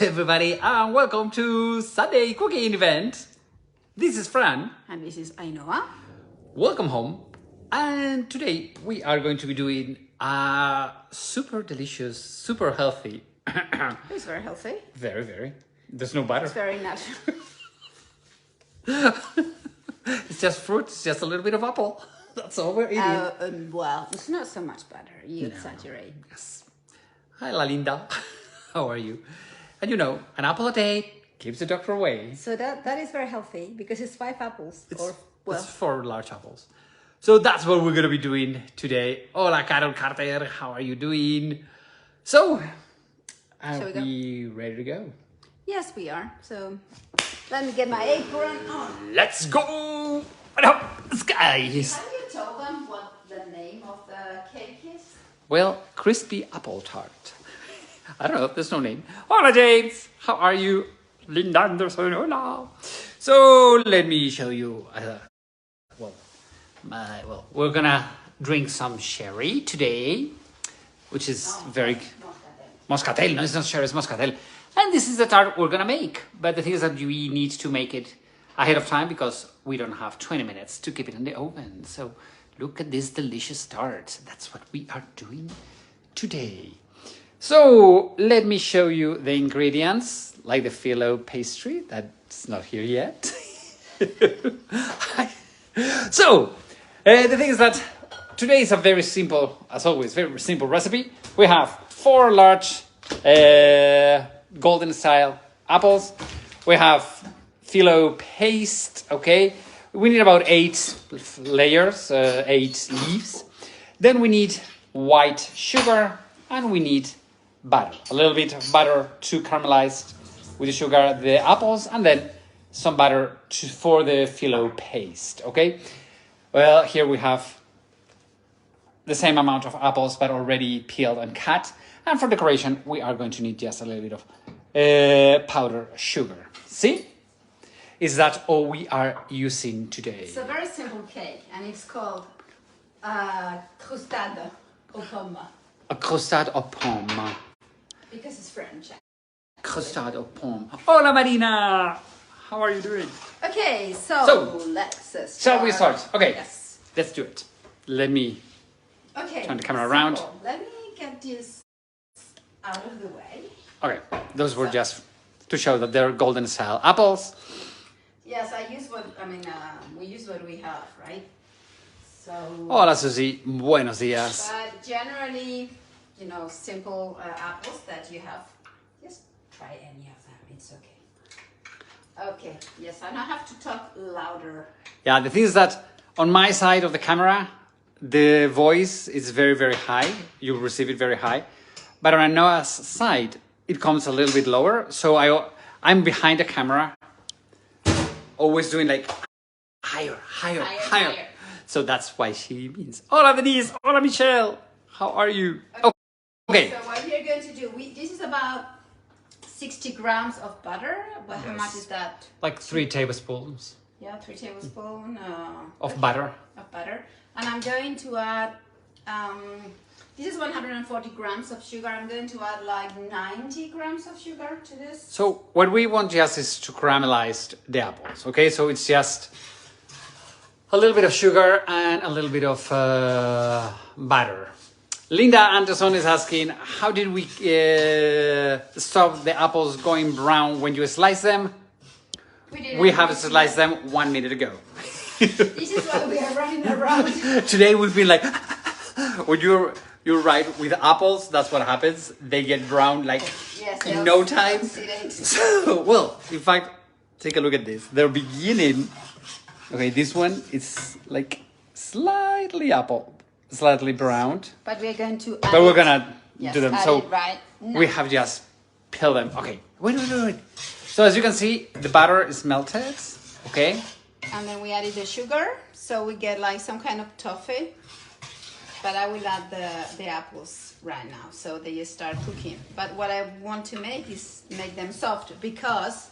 everybody, and welcome to Sunday cooking event. This is Fran. And this is Ainhoa. Welcome home. And today we are going to be doing a super delicious, super healthy. It's very healthy. Very, very. There's no butter. It's very natural. It's just fruit, it's just a little bit of apple. That's all we're eating. Well, it's not so much butter. You exaggerate. Yes. Hi, La Linda. How are you? And you know, an apple a day keeps the doctor away. So that is very healthy because it's 5 apples. It's 4 large apples. So that's what we're going to be doing today. Hola, Carol Carter. How are you doing? So, are we ready to go? Yes, we are. So, let me get my apron on. Let's go! Skies! Have you told them what the name of the cake is? Well, crispy apple tart. I don't know, there's no name. Hola, James! How are you? Linda Anderson, hola! So, let me show you. We're gonna drink some sherry today, which is very... Moscatel. No, it's not sherry, it's moscatel. And this is the tart we're gonna make. But the thing is that we need to make it ahead of time because we don't have 20 minutes to keep it in the oven. So, look at this delicious tart. That's what we are doing today. So let me show you the ingredients, like the Filo pastry. That's not here yet. So the thing is that today is a very simple, as always, very simple recipe. We have 4 large golden style apples. We have Filo paste, okay? We need about 8 layers, 8 leaves. Then we need white sugar and we need butter. A little bit of butter to caramelize with the sugar, the apples, and then some butter for the Filo paste, okay? Well, here we have the same amount of apples but already peeled and cut. And for decoration, we are going to need just a little bit of powdered sugar. See? Is that all we are using today? It's a very simple cake and it's called crostade aux pommes. A crostade aux pommes. Because it's French. Crostade aux pommes. Hola, Marina! How are you doing? Okay, so let's start. Shall we start? Okay, yes. Let's do it. Let me turn the camera around. Let me get this out of the way. Okay, those were just to show that they're golden style apples. Yes, we use what we have, right? So. Hola, Susie. Buenos días. But generally, you know, simple apples that you have, just try any of them. It's okay. Okay. Yes, and I have to talk louder. Yeah, the thing is that on my side of the camera, the voice is very, very high. You receive it very high. But on Noah's side, it comes a little bit lower. So I'm behind the camera, always doing like higher. So that's why she means, hola Denise, hola Michelle, how are you? Okay. So what we're going to do, this is about 60 grams of butter. But how much is that? Like 3 tablespoons. Yeah, 3 tablespoons of butter. And I'm going to add, this is 140 grams of sugar. I'm going to add like 90 grams of sugar to this. So what we want just is to caramelize the apples, okay? So it's just a little bit of sugar and a little bit of butter. Linda Anderson is asking, how did we stop the apples going brown when you slice them? We have sliced them 1 minute ago. This is why we are running around. Today we've been like, when you're right, with apples, that's what happens. They get brown like in no time. So, well, in fact, take a look at this. They're beginning. Okay, this one is like slightly browned. But we're going to do them. So right now. We have just peeled them. Okay, wait. So as you can see, the butter is melted. Okay. And then we added the sugar, so we get like some kind of toffee. But I will add the apples right now, so they start cooking. But what I want to make is make them soft, because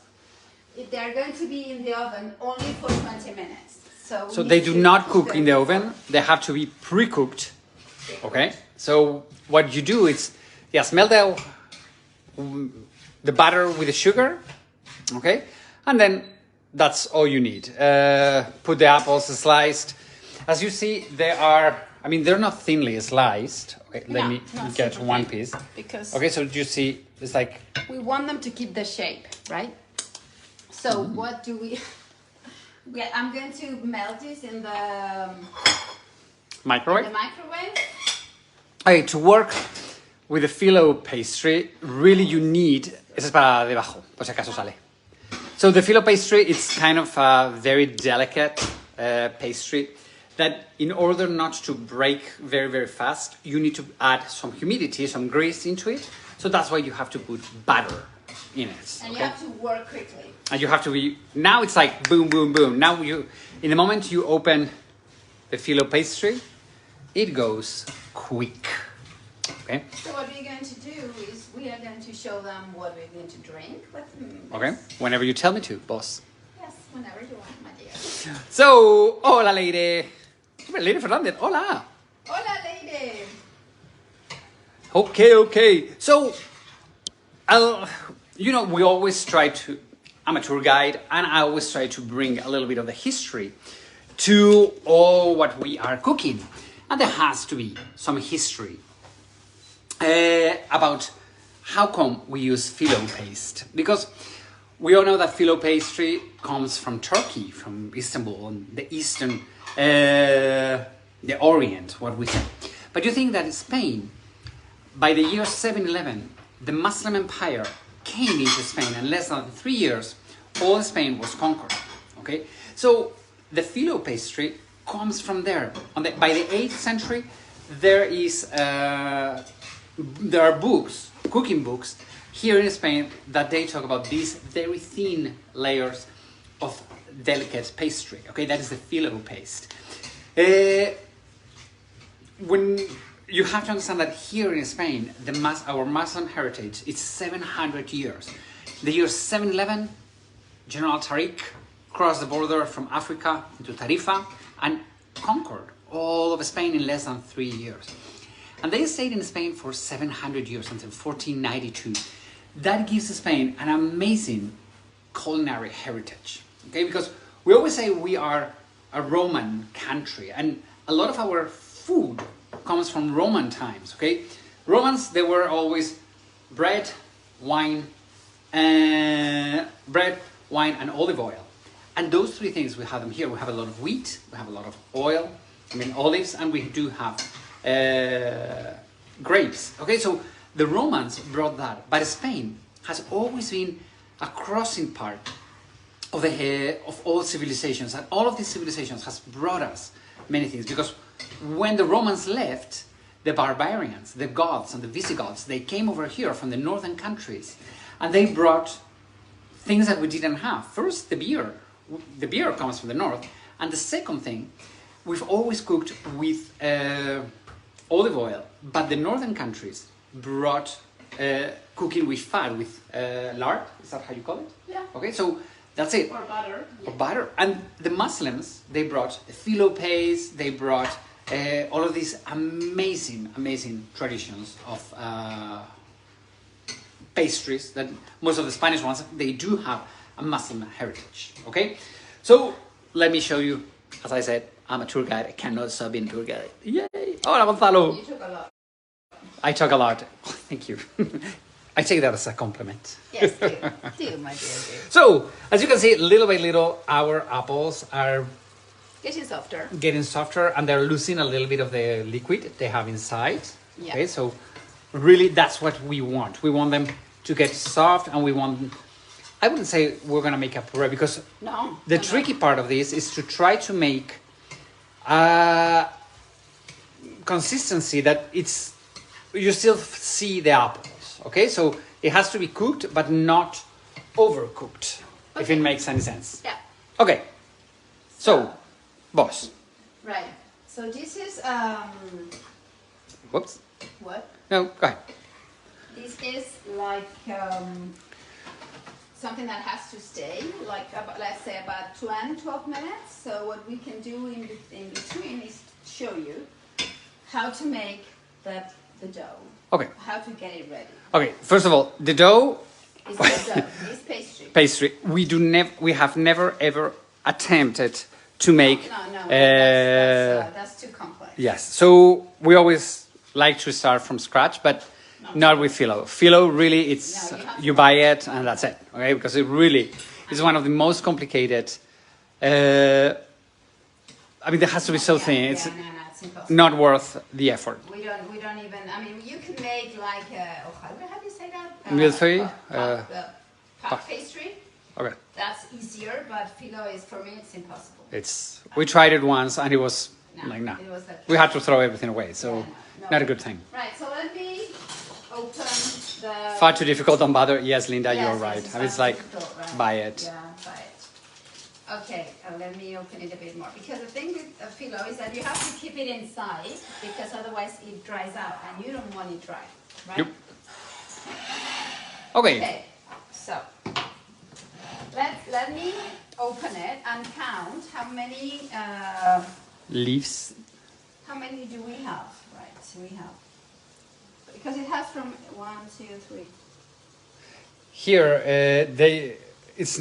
if they are going to be in the oven only for 20 minutes. So they do not cook in the oven. They have to be pre-cooked. Okay. So what you do is, yes, melt the the batter with the sugar, okay? And then that's all you need. Put the apples sliced. As you see, they're not thinly sliced. Okay, let me get one piece. Because okay, so you see, it's like... we want them to keep the shape, right? So what do we... I'm going to melt this in the microwave. Okay, to work with the Filo pastry, really you need... Esa es para debajo, por si acaso sale. So the Filo pastry, it's kind of a very delicate pastry that in order not to break very, very fast, you need to add some humidity, some grease into it. So that's why you have to put butter in it. And you have to work quickly. And you have to be... Now it's like boom, boom, boom. Now in the moment you open the Filo pastry, it goes quick. Okay? So what we're going to do is we are going to show them what we're going to drink with them. Okay? Whenever you tell me to, boss. Yes, whenever you want, my dear. So, hola, lady. Lady Fernandez, hola. Hola, lady. Okay. So, we always try to... I'm a tour guide, and I always try to bring a little bit of the history to all what we are cooking. And there has to be some history about how come we use Filo paste. Because we all know that Filo pastry comes from Turkey, from Istanbul, and the eastern, the Orient, what we say. But you think that in Spain, by the year 711, the Muslim Empire came into Spain, and less than 3 years, all Spain was conquered. Okay, so the Filo pastry comes from there. By the 8th century, there are books, cooking books, here in Spain that they talk about these very thin layers of delicate pastry. Okay, that is the Filo paste. When you have to understand that here in Spain, our Muslim heritage is 700 years. The year 711, General Tariq crossed the border from Africa into Tarifa and conquered all of Spain in less than 3 years. And they stayed in Spain for 700 years until 1492. That gives Spain an amazing culinary heritage. Okay, because we always say we are a Roman country, and a lot of our food comes from Roman times. Okay, Romans, they were always bread, wine, and olive oil, and those three things we have them here. We have a lot of wheat, we have a lot of oil, olives, and we do have grapes. Okay, so the Romans brought that, but Spain has always been a crossing part of all civilizations, and all of these civilizations has brought us many things, because when the Romans left, the barbarians, the Goths and the Visigoths, they came over here from the northern countries, and they brought things that we didn't have. First, the beer. The beer comes from the north, and the second thing, we've always cooked with olive oil, but the northern countries brought cooking with fat, with lard. Is that how you call it? Yeah. Okay, so that's it. Or butter. Or butter. And the Muslims, they brought the Filo paste, they brought all of these amazing traditions of pastries that most of the Spanish ones, they do have a Muslim heritage. Okay, so let me show you. As I said, I'm a tour guide. I cannot stop being a tour guide. Yay! Hola, Gonzalo. You took a lot. I talk a lot. Oh, thank you. I take that as a compliment. Yes, do my dear. So, as you can see, little by little, our apples are getting softer, and they're losing a little bit of the liquid they have inside. Yeah. Okay, so really, that's what we want. We want them to get soft, and we want... I wouldn't say we're going to make a puree, because the tricky part of this is to try to make consistency that you still see the apples. Okay, so it has to be cooked, but not overcooked, if it makes any sense. Yeah. Okay, so boss. Right. So this is Whoops. What? No, go ahead. This is like something that has to stay, like let's say about 12 minutes. So what we can do in between is show you how to make the dough. Okay. How to get it ready. Okay, first of all, the dough, It's dessert. It's pastry. Pastry. We have never ever attempted to make. No, that's too complex. Yes. So we always like to start from scratch, but not with Filo. Filo really, it's you buy it and that's it. Okay, because it really is one of the most complicated. I mean, there has to be so thin. It's not worth the effort. We don't even. I mean, you can make like how do you say that? Millefeuille, puff pastry. Okay. That's easier, but Filo is for me. It's impossible. We tried it once and it was like no. It was we had to throw everything away, so no. not a good thing. Right. So let me open the. Far too difficult on butter. Yes, Linda, Yes, you're right. It's I mean, it's like right. buy it. Yeah, buy it. Okay, let me open it a bit more because the thing with Filo is that you have to keep it inside because otherwise it dries out and you don't want it dry, right? Yep. Okay. Okay, so let me open it and count how many Leaves. how many do we have? Right, so we have because it has from 1, 2, 3. Here, it's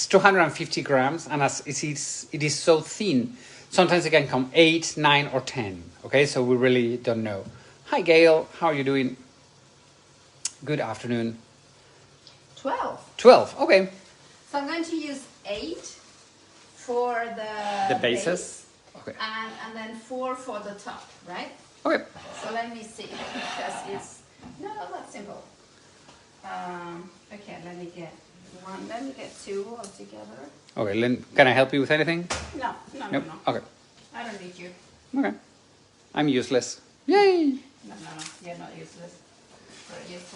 250 grams, and as it is so thin, sometimes it can come 8, 9, or 10. Okay, so we really don't know. Hi, Gail. How are you doing? Good afternoon. 12. 12. Okay. So I'm going to use 8 for the bases. base, Okay. and then 4 for the top, right? Okay. So let me see because it's that's simple. Okay, let me get 1. Let me get 2 altogether. Okay. Lynn, can I help you with anything? No. Nope. Okay. I don't need you. Okay. I'm useless. Yay. No. You're not useless.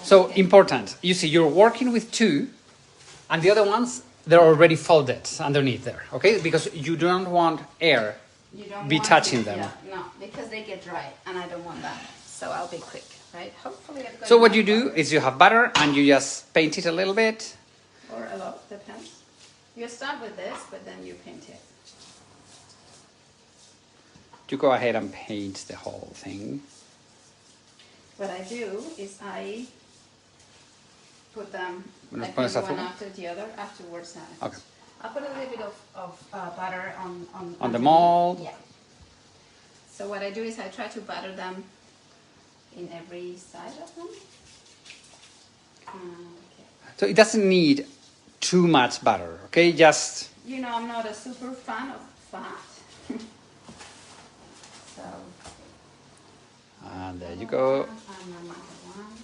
So important. You see, you're working with 2, and the other ones they're already folded underneath there. Okay, because you don't want air be touching them. Yeah, no, because they get dry, and I don't want that. So I'll be quick, right? Hopefully I've got. So what you do is you have butter and you just paint it a little bit. Or a lot, depends. You start with this, but then you paint it. You go ahead and paint the whole thing. What I do is I put them Bueno, I pones put one azúcar? after the other afterwards. Okay. I'll put a little bit of butter On the mold. Yeah. So what I do is I try to butter them in every side of them. Okay. So it doesn't need too much butter, okay? Just... You know, I'm not a super fan of fat. So... And there you go. And another one.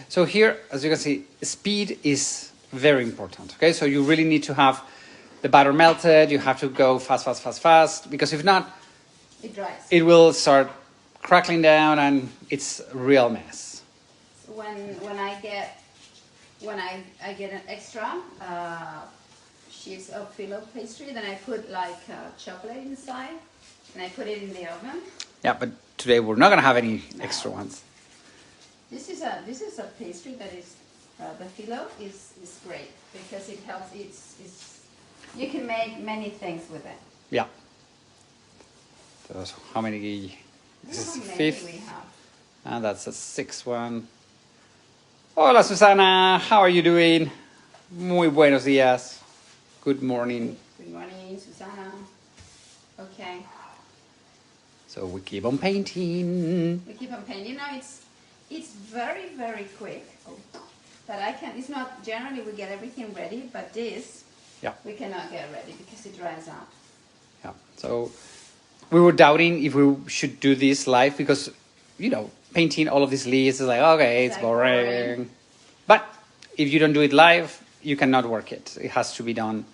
So here, as you can see, speed is very important, okay? So you really need to have the batter melted. You have to go fast, because if not, it dries. it will start crackling down and it's a real mess. So when I get an extra sheets of Filo pastry, then I put like chocolate inside and I put it in the oven. Yeah, but today we're not gonna have any extra ones. This is a pastry that is the Filo is great because it helps. It's you can make many things with it. Yeah. So how many? This is the fifth. We have. And that's the sixth one. Hola Susana, how are you doing? Muy buenos días. Good morning. Good morning, Susana. Okay. So we keep on painting. We keep on painting. You know, it's very, very quick. But it's not, generally we get everything ready, but this, we cannot get ready because it dries out. Yeah, so we were doubting if we should do this live because, you know, painting all of these leaves is like, okay, it's boring. But if you don't do it live, you cannot work it. It has to be done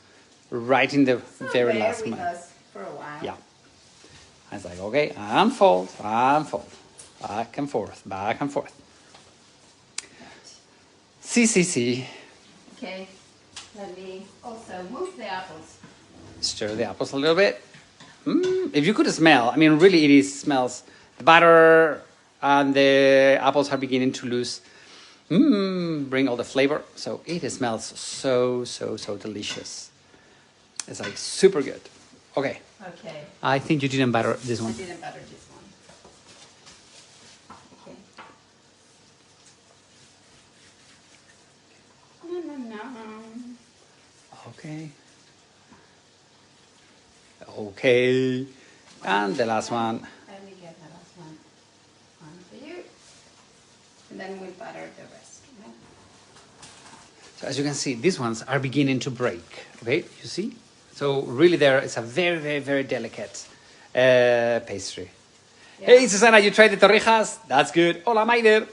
right in the very last minute. minute. Us for a while. Yeah. I was like, okay, unfold, back and forth. See. Okay, let me also move the apples. Stir the apples a little bit. If you could smell, I mean, really it smells. The butter and the apples are beginning to lose, bring all the flavor. So it smells so delicious. It's like super good. Okay. Okay. I think you didn't butter this one. I didn't butter this one. Okay. Okay. Okay. And the last one. Let me get the last one for you. And then we'll butter the rest. Okay? So as you can see, these ones are beginning to break. Okay, you see? So really it's a very, very, very delicate pastry. Yeah. Hey, Susana, you tried the torrijas? That's good. Hola, Maider.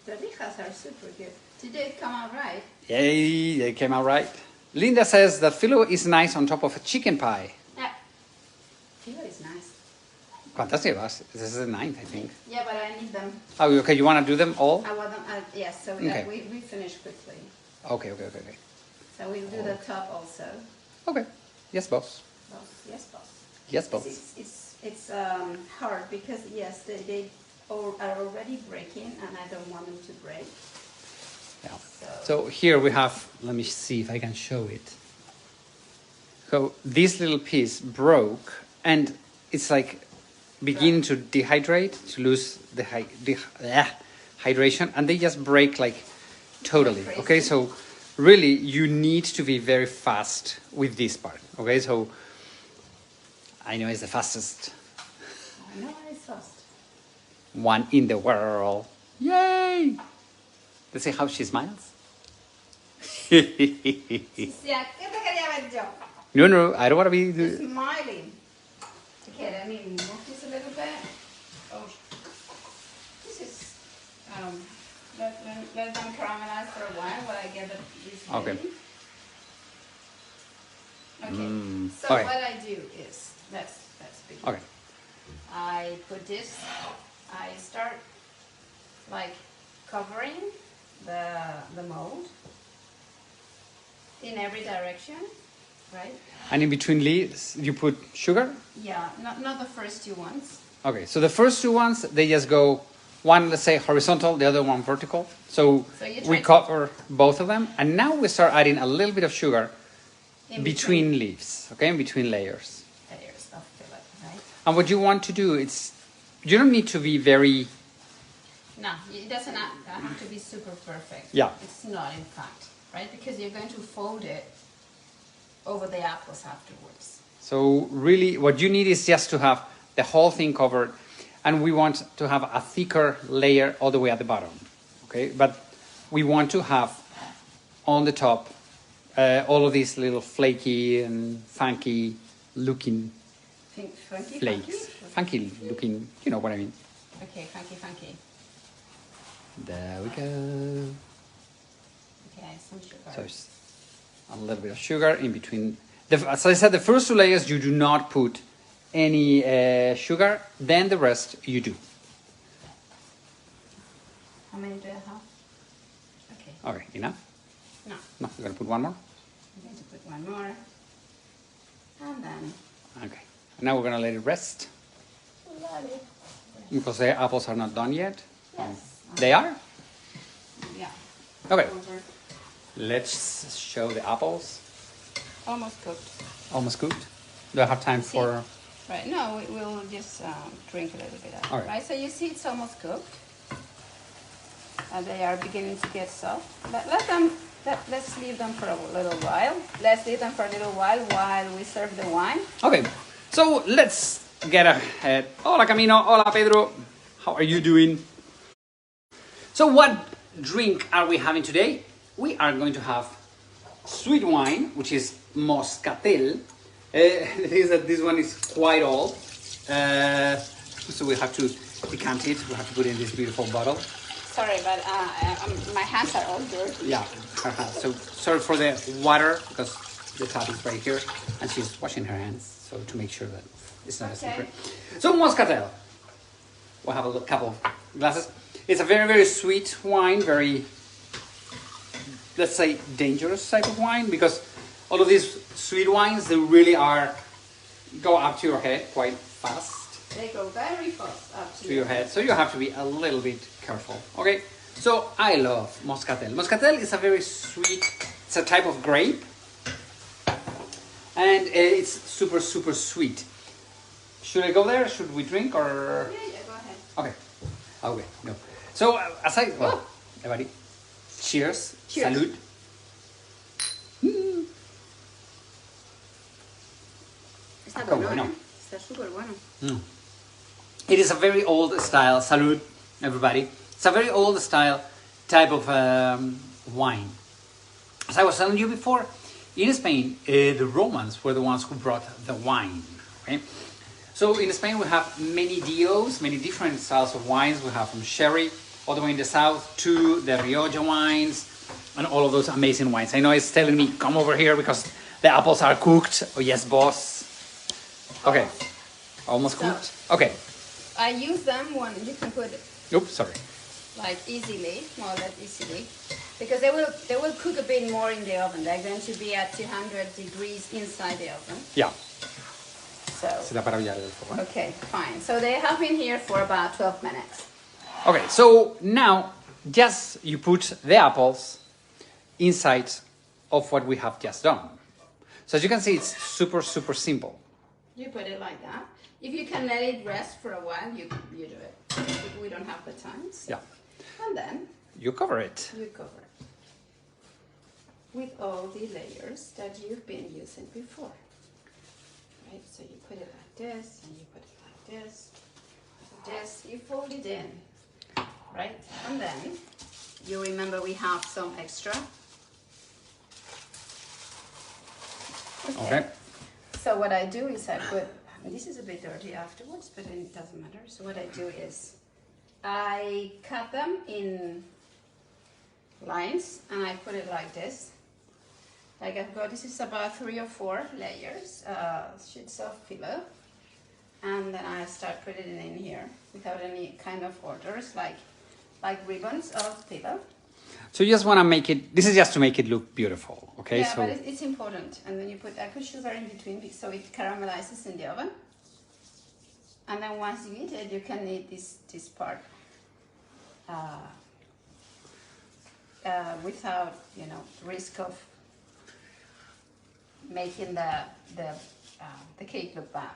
The torrijas are super good. Did they come out right? Yay, they came out right. Linda says that filo is nice on top of a chicken pie. Yeah. Filo is nice. ¿Cuántas llevas? This is the 9th, I think. Yeah, but I need them. Oh, okay, you want to do them all? I want them, yes, so Okay. we finish quickly. Okay. So we'll do the top also. Okay. Yes, boss. Boss. Yes, boss. Yes, boss. It's hard because, yes, they are already breaking and I don't want them to break. Yeah. So here we have, let me see if I can show it. So this little piece broke and it's like beginning to dehydrate, to lose the hydration, and they just break like totally. Okay, so really you need to be very fast with this part. Okay, so I know it's the fastest I know it's fast. one in the world. Yay! Let's see how she smiles. ¿Qué te quería ver yo? No, I don't want to be... Smiling. Okay, let me move this a little bit. Oh, this is, let them caramelize for a while while I get this ready. Okay. Okay, so okay. what I do is, let's begin. Okay. I put this, I start like covering the mold in every direction, right? And in between leaves, you put sugar? Yeah, not the first two ones. Okay, so the first two ones, they just go, one, let's say, horizontal, the other one vertical. So we cover both of them. And now we start adding a little bit of sugar in between leaves, okay, in between layers. Layers of fillet, right? And what you want to do, you don't need to be very... No, it doesn't have to be super perfect. Yeah. It's not, in fact, right? Because you're going to fold it over the apples afterwards. So really, what you need is just to have the whole thing covered, and we want to have a thicker layer all the way at the bottom, okay? But we want to have on the top all of these little flaky and funky looking flakes. Funky looking, you know what I mean. Okay, funky. There we go. Okay, some sugar. So it's a little bit of sugar in between. As I said, the first two layers you do not put any sugar, then the rest you do. How many do I have? Okay. Okay, enough? No. No, you're going to put one more? I'm going to put one more. And then... Okay. Now we're going to let it rest. Let it. Because the apples are not done yet. Yes. They are? Yeah. Okay. Over. Let's show the apples. Almost cooked. Almost cooked. Do I have time for... Right, no, we'll just drink a little bit of it. All right. Right, so you see it's almost cooked. They are beginning to get soft. But let's leave them for a little while. Let's leave them for a little while we serve the wine. Okay, so let's get ahead. Hola Camino, hola Pedro. How are you doing? So what drink are we having today? We are going to have sweet wine, which is Moscatel. The thing is that this one is quite old. So we have to decant it. We have to put it in this beautiful bottle. Sorry, but my hands are all dirty. Yeah, her hands. So sorry for the water, because the tap is right here. And she's washing her hands, so to make sure that it's not a secret. So Moscatel. We'll have a couple of glasses. It's a very, very sweet wine, very, let's say, dangerous type of wine, because all of these sweet wines, they really go up to your head quite fast. They go very fast up to your head, so you have to be a little bit careful. Okay, so I love Moscatel. Moscatel is a very sweet, it's a type of grape, and it's super, super sweet. Should I go there? Should we drink or? Yeah, go ahead. Okay, no. So everybody, cheers. Salud. Está Qué bueno, bueno. Está súper bueno. It is a very old style. Salud, everybody. It's a very old style type of wine. As I was telling you before, in Spain, the Romans were the ones who brought the wine. Okay, so in Spain we have many DOs, many different styles of wines. We have from sherry all the way in the south to the Rioja wines and all of those amazing wines. I know it's telling me come over here because the apples are cooked. Oh yes, boss. Okay, almost cooked. Okay. I use them when you can put Oops, sorry. like easily, more or less easily, because they will cook a bit more in the oven. They're going to be at 200 degrees inside the oven. Yeah. So okay, fine. So they have been here for about 12 minutes. Okay, so now just you put the apples inside of what we have just done. So as you can see, it's super simple. You put it like that. If you can let it rest for a while, you do it. If we don't have the time. So. Yeah. And then you cover it. You cover it with all the layers that you've been using before. Right? So you put it like this, and you put it like this. This, you fold it in. Right? And then you remember we have some extra. Okay. So what I do is I put, this is a bit dirty afterwards, but it doesn't matter. So what I do is I cut them in lines and I put it like this. Like I've got, this is about 3 or 4 layers, sheets of Filo. And then I start putting it in here without any kind of orders, like ribbons of Filo. So you just want to make it, this is just to make it look beautiful, okay? Yeah, so but it's important. And then I put sugar in between so it caramelizes in the oven. And then once you eat it, you can eat this part without, risk of making the cake look bad.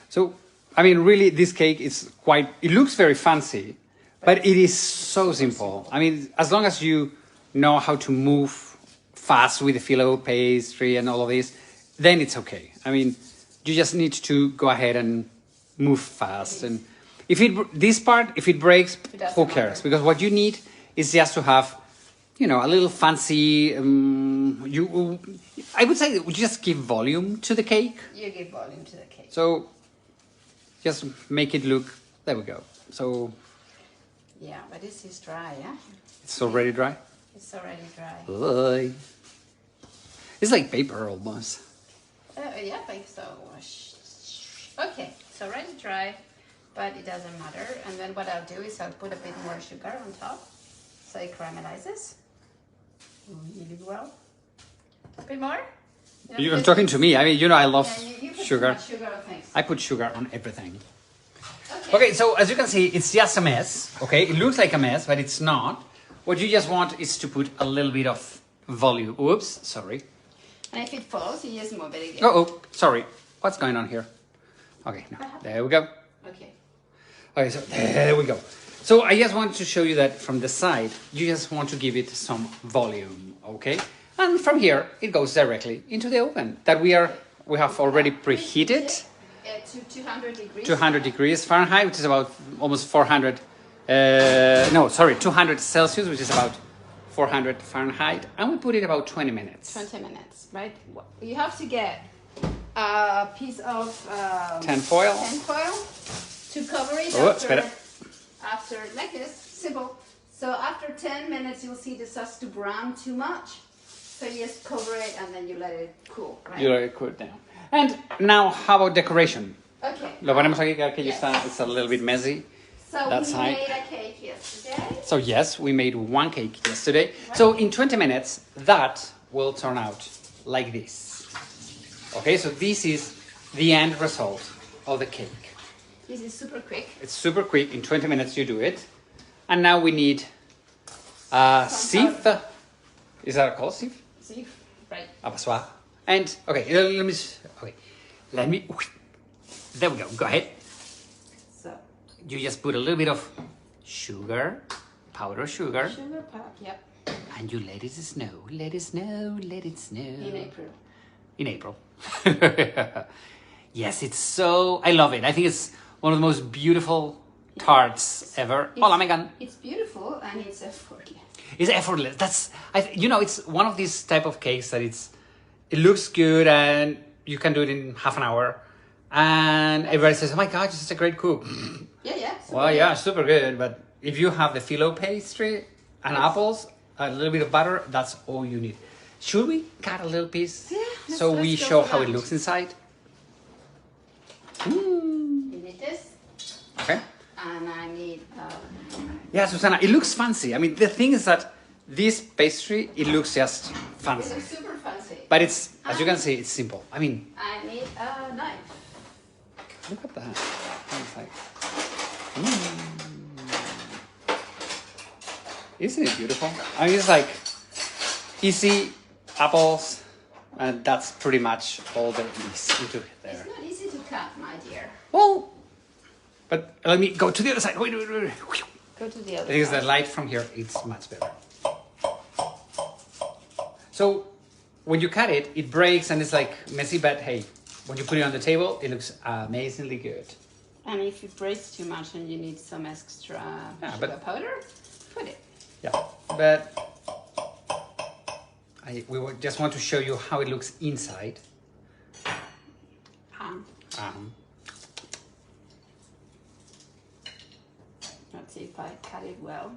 So, I mean, really, this cake is it looks very fancy, but it is so simple. I mean, as long as you know how to move fast with the Filo pastry and all of this, then it's okay. I mean, you just need to go ahead and move fast. And if it breaks, who cares? Matter. Because what you need is just to have, a little fancy, I would say you just give volume to the cake. You give volume to the cake. So, just make it look, there we go. So, yeah, but this is dry, yeah? it's already dry? It's already dry. Oy. It's like paper almost. Yeah, I think so. Okay, it's already dry, but it doesn't matter. And then what I'll do is I'll put a bit more sugar on top, so it caramelizes really well. A bit more? You're talking to me. I mean, I love you put sugar. Too much sugar on things. I put sugar on everything. Okay. Okay, so as you can see, it's just a mess. Okay, it looks like a mess, but it's not. What you just want is to put a little bit of volume. Oops, sorry. And if it falls, you just move it again. Oh, sorry. What's going on here? Okay, no. There we go. Okay. Okay, so there we go. So I just want to show you that from the side, you just want to give it some volume, okay? And from here, it goes directly into the oven that we have already preheated. To 200 degrees. 200 degrees Fahrenheit, which is about almost 200 Celsius, which is about 400 Fahrenheit. And we put it about 20 minutes. 20 minutes, right? You have to get a piece of tin foil to cover it after like this, simple. So after 10 minutes, you'll see the sauce to brown too much. So you just cover it and then you let it cool, right? You let it cool down. And now, how about decoration? Okay. Lo ponemos aquí, que aquello Yes. it's a little bit messy. So that we side. made a cake yesterday. So yes, we made one cake yesterday. So in 20 minutes, that will turn out like this. Okay, so this is the end result of the cake. This is super quick. It's super quick. In 20 minutes, you do it. And now we need a sieve. Is that called sieve? Sieve, right. A passoire. And, okay, let me, there we go. Go ahead. So. You just put a little bit of sugar, powdered sugar. Sugar pop, yep. And you let it snow, let it snow, let it snow. In April. In April. Yes, it's so... I love it. I think it's one of the most beautiful tarts ever. Hola, Megan. It's beautiful and it's effortless. It's effortless. It's one of these type of cakes that it looks good and you can do it in half an hour. And everybody says, oh my God, you're such a great cook. Yeah. Well, yeah, super good. But if you have the Filo pastry and apples, a little bit of butter, that's all you need. Should we cut a little piece so we show how it looks inside? You need this. Okay. And I need... Yeah, Susana, it looks fancy. I mean, the thing is that this pastry, it looks just fancy. It looks super fancy. But it's, as you can see, it's simple. I mean... I need a knife. Look at that. It's like... Isn't it beautiful? I mean, it's like easy apples, and that's pretty much all there is into there. It's not easy to cut, my dear. Well, but let me go to the other side. Wait. Go to the other Because side. the light from here, it's much better. So when you cut it, it breaks and it's like messy, but hey, when you put it on the table, it looks amazingly good. And if it breaks too much and you need some extra sugar powder, put it. Yeah, but just want to show you how it looks inside. Let's see if I cut it well.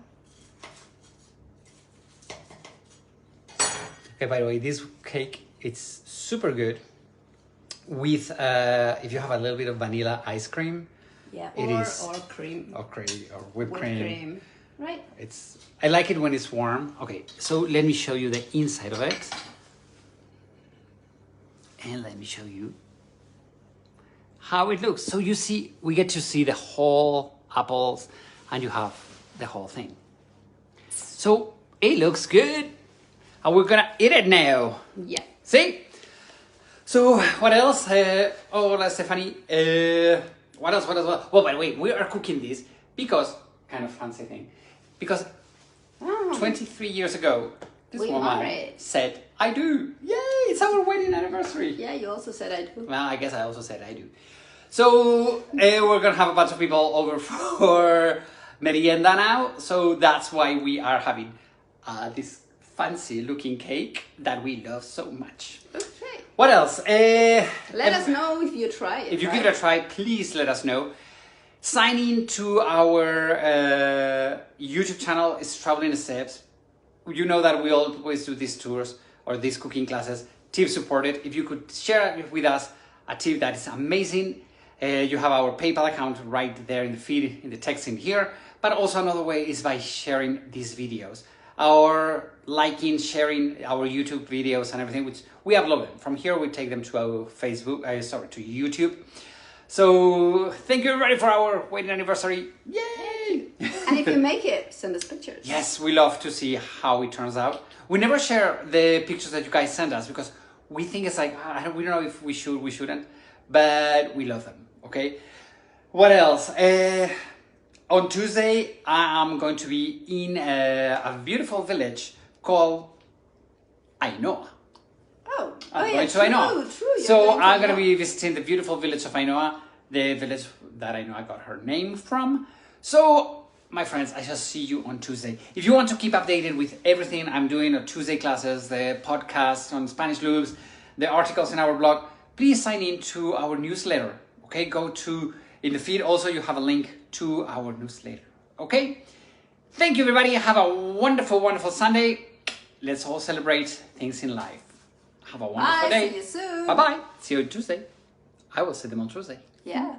Okay, by the way, this cake, it's super good with, if you have a little bit of vanilla ice cream. Yeah, or cream. Or whipped cream. Right. I like it when it's warm. Okay, so let me show you the inside of it. And let me show you how it looks. So you see, we get to see the whole apples and you have the whole thing. So it looks good. And we're gonna eat it now. Yeah. See? So what else? Hola, Stephanie. What else? Well, by the way, we are cooking this because, kind of fancy thing, because 23 years ago, this woman said, I do. Yay, it's our wedding anniversary. Yeah, you also said I do. Well, I guess I also said I do. So we're going to have a bunch of people over for merienda now. So that's why we are having this fancy looking cake that we love so much. Okay. What else? Let us know if you try it. If you give it a try, please let us know. Sign in to our YouTube channel, It's Traveling the Steps. You know that we always do these tours or these cooking classes, tip supported. If you could share it with us, a tip that is amazing. You have our PayPal account right there in the feed, in the text in here. But also another way is by sharing these videos. Or liking, sharing our YouTube videos and everything, which we upload them. From here, we take them to our to YouTube. So thank you everybody for our wedding anniversary. Yay! And if you make it, send us pictures. Yes, we love to see how it turns out. We never share the pictures that you guys send us because we think it's like, we don't know if we should, we shouldn't, but we love them, okay? What else? On Tuesday, I'm going to be in a beautiful village called Ainhoa. I'm going to Ainhoa. True. So I'm going to be visiting the beautiful village of Ainhoa, the village that Ainhoa got her name from. So, my friends, I shall see you on Tuesday. If you want to keep updated with everything I'm doing, the Tuesday classes, the podcast on Spanish loops, the articles in our blog, please sign in to our newsletter. Okay, go to, in the feed also you have a link to our newsletter. Okay? Thank you everybody. Have a wonderful, wonderful Sunday. Let's all celebrate things in life. Have a wonderful day. See you soon. Bye-bye. See you on Tuesday. I will see them on Tuesday. Yeah.